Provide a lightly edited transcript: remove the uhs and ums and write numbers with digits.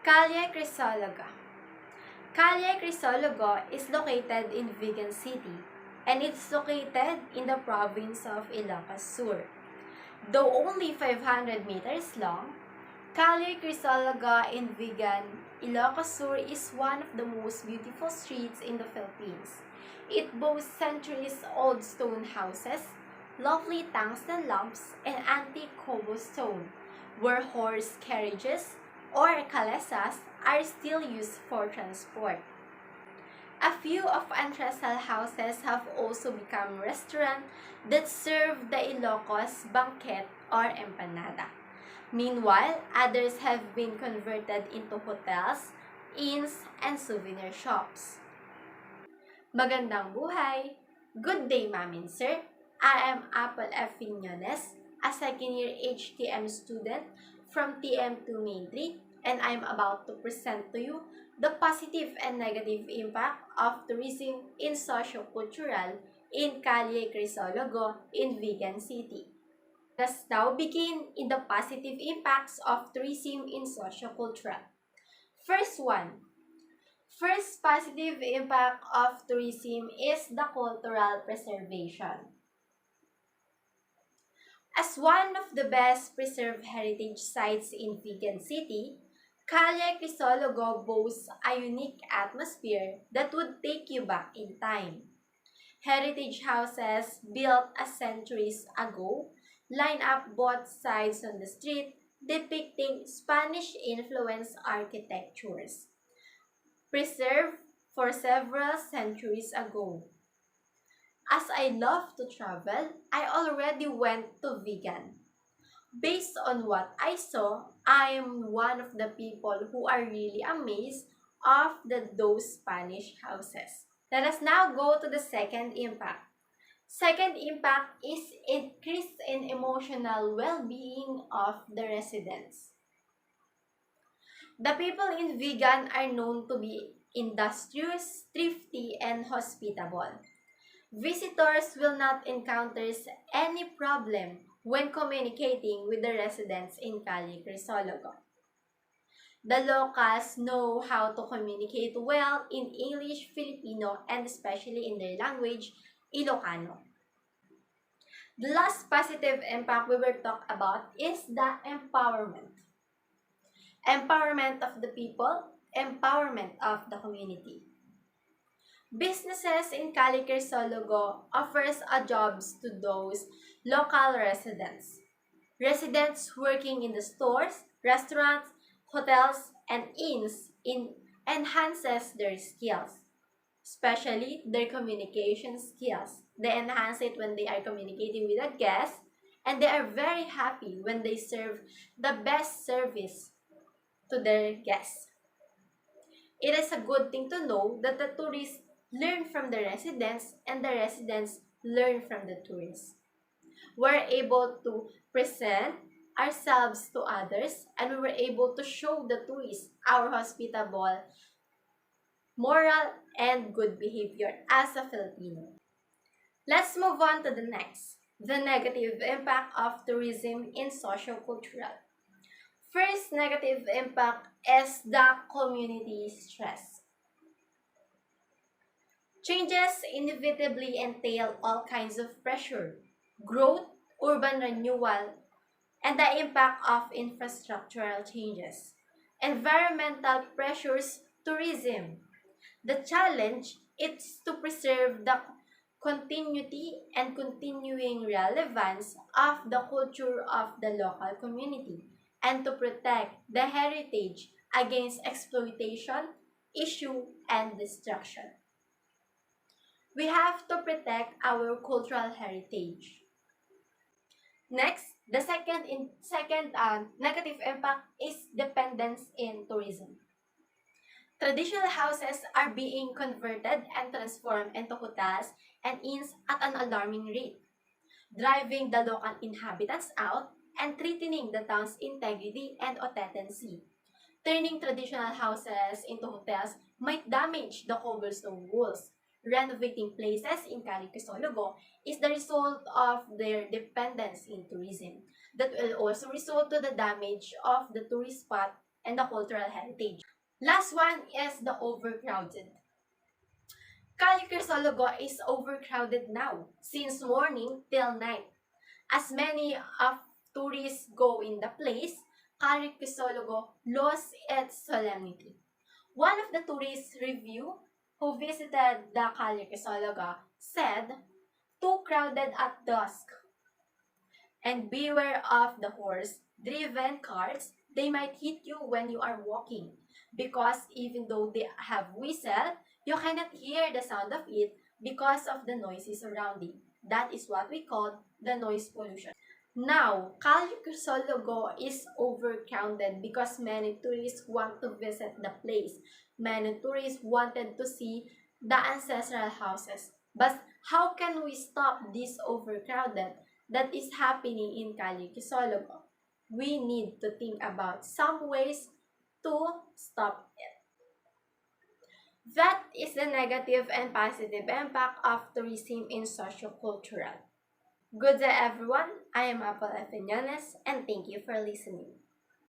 Calle Crisologo. Calle Crisologo is located in Vigan City, and it's located in the province of Ilocos Sur. Though only 500 meters long, Calle Crisologo in Vigan, Ilocos Sur is one of the most beautiful streets in the Philippines. It boasts centuries-old stone houses, lovely tungsten lamps, and antique cobblestone, where horse carriages or calesas are still used for transport. A few of Antresal houses have also become restaurants that serve the Ilocos banquet or empanada. Meanwhile, others have been converted into hotels, inns, and souvenir shops. Magandang buhay! Good day, ma'am and sir. I am Apple F. Viñones, a second-year HTM student from TM2 Main 3, and I am about to present to you the positive and negative impact of tourism in socio-cultural in Calle Crisologo in Vigan City. Let's now begin in the positive impacts of tourism in socio-cultural. First positive impact of tourism is the cultural preservation. As one of the best preserved heritage sites in Vigan City, Calle Crisologo boasts a unique atmosphere that would take you back in time. Heritage houses built centuries ago line up both sides on the street, depicting Spanish-influenced architectures, preserved for several centuries ago. As I love to travel, I already went to Vigan. Based on what I saw, I am one of the people who are really amazed of those Spanish houses. Let us now go to the second impact. Second impact is increase in emotional well-being of the residents. The people in Vigan are known to be industrious, thrifty, and hospitable. Visitors will not encounter any problem when communicating with the residents in Calle Crisologo. The locals know how to communicate well in English, Filipino, and especially in their language, Ilocano. The last positive impact we will talk about is the empowerment. Empowerment of the people, empowerment of the community. Businesses in Calle Crisologo offers jobs to those local residents. Residents working in the stores, restaurants, hotels, and inns enhances their skills, especially their communication skills. They enhance it when they are communicating with a guest, and they are very happy when they serve the best service to their guests. It is a good thing to know that the tourists learn from the residents and the residents learn from the tourists. We're able to present ourselves to others, and we were able to show the tourists our hospitable, moral, and good behavior as a Filipino. Let's move on to the next, the negative impact of tourism in socio-cultural. First negative impact is the community stress. Changes inevitably entail all kinds of pressure, growth, urban renewal, and the impact of infrastructural changes. Environmental pressures, tourism. The challenge is to preserve the continuity and continuing relevance of the culture of the local community and to protect the heritage against exploitation, issue, and destruction. We have to protect our cultural heritage. Next, the second negative impact is dependence in tourism. Traditional houses are being converted and transformed into hotels and inns at an alarming rate, driving the local inhabitants out and threatening the town's integrity and authenticity. Turning traditional houses into hotels might damage the cobblestone walls. Renovating places in Calle Crisologo is the result of their dependence in tourism. That will also result to the damage of the tourist spot and the cultural heritage. Last one is the overcrowded. Calle Crisologo is overcrowded now, since morning till night. As many of tourists go in the place, Calle Crisologo lost its solemnity. One of the tourist review who visited the Calle Crisologo said, "Too crowded at dusk, and beware of the horse-driven carts. They might hit you when you are walking, because even though they have whistle, you cannot hear the sound of it because of the noisy surrounding. That is what we call the noise pollution." Now, Calle Crisologo is overcrowded because many tourists want to visit the place. Many tourists wanted to see the ancestral houses. But how can we stop this overcrowded that is happening in Calle Crisologo? We need to think about some ways to stop it. That is the negative and positive impact of tourism in sociocultural. Good day everyone, I am Apple Efeñones and thank you for listening.